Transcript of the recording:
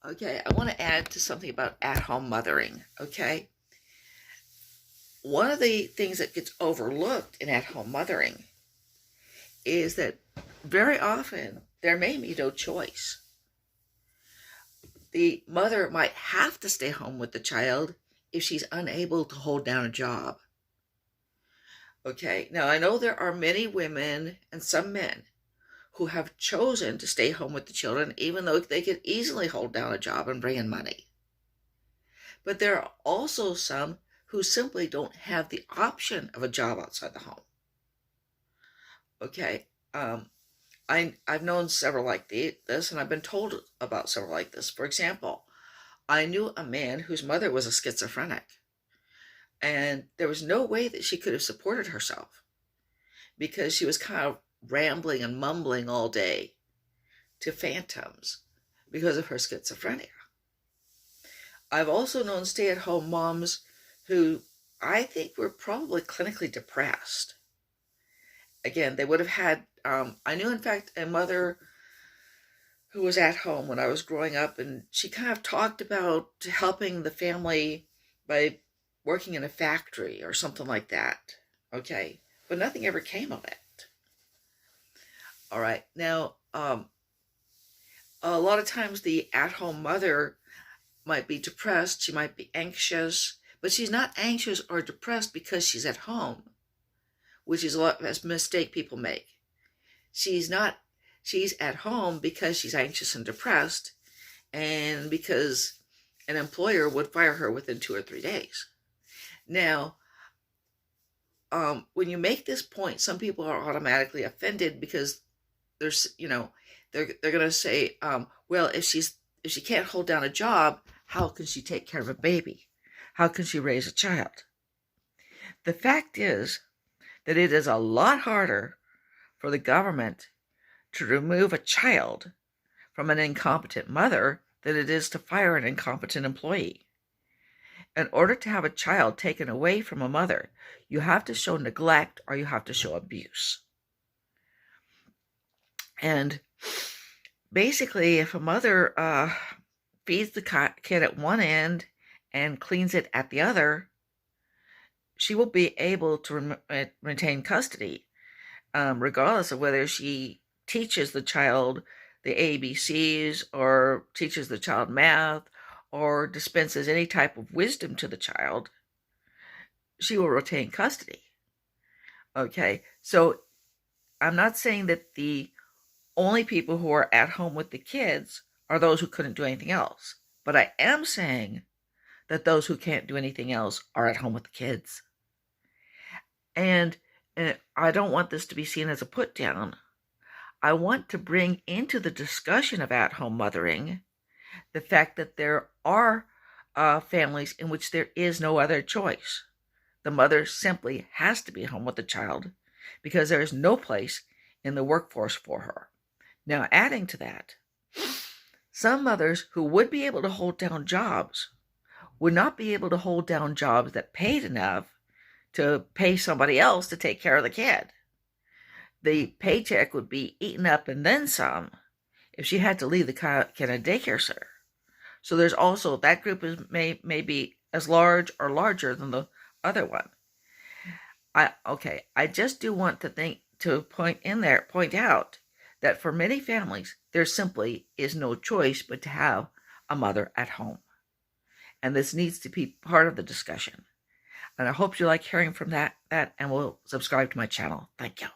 Okay, I want to add to something about at-home mothering, okay? One of the things that gets overlooked in at-home mothering is that very often there may be no choice. The mother might have to stay home with the child if she's unable to hold down a job. Okay, now I know there are many women and some men who have chosen to stay home with the children even though they could easily hold down a job and bring in money. But there are also some who simply don't have the option of a job outside the home. Okay, I've known several like this, and I've been told about several like this. For example, I knew a man whose mother was a schizophrenic, and there was no way that she could have supported herself because she was kind of rambling and mumbling all day to phantoms because of her schizophrenia. I've also known stay-at-home moms who I think were probably clinically depressed. Again, they would have had, I knew, in fact, a mother who was at home when I was growing up, and she kind of talked about helping the family by working in a factory or something like that. Okay, but nothing ever came of it. All right, now, a lot of times the at-home mother might be depressed, she might be anxious, but she's not anxious or depressed because she's at home, which is a mistake people make. She's at home because she's anxious and depressed, and because an employer would fire her within 2 or 3 days. Now, when you make this point, some people are automatically offended because there's, they're going to say, well, if she can't hold down a job, how can she take care of a baby? How can she raise a child? The fact is that it is a lot harder for the government to remove a child from an incompetent mother than it is to fire an incompetent employee. In order to have a child taken away from a mother, you have to show neglect or you have to show abuse. And basically, if a mother feeds the kid at one end and cleans it at the other, she will be able to retain custody, regardless of whether she teaches the child the ABCs or teaches the child math or dispenses any type of wisdom to the child. She will retain custody. Okay, so I'm not saying that the only people who are at home with the kids are those who couldn't do anything else, but I am saying that those who can't do anything else are at home with the kids. And I don't want this to be seen as a put down. I want to bring into the discussion of at-home mothering the fact that there are families in which there is no other choice. The mother simply has to be home with the child because there is no place in the workforce for her. Now, adding to that, some mothers who would be able to hold down jobs would not be able to hold down jobs that paid enough to pay somebody else to take care of the kid. The paycheck would be eaten up and then some if she had to leave the kid at daycare center. So there's also, that group may be as large or larger than the other one. I just do want to point out that for many families, there simply is no choice but to have a mother at home. And this needs to be part of the discussion. And I hope you like hearing from that and will subscribe to my channel. Thank you.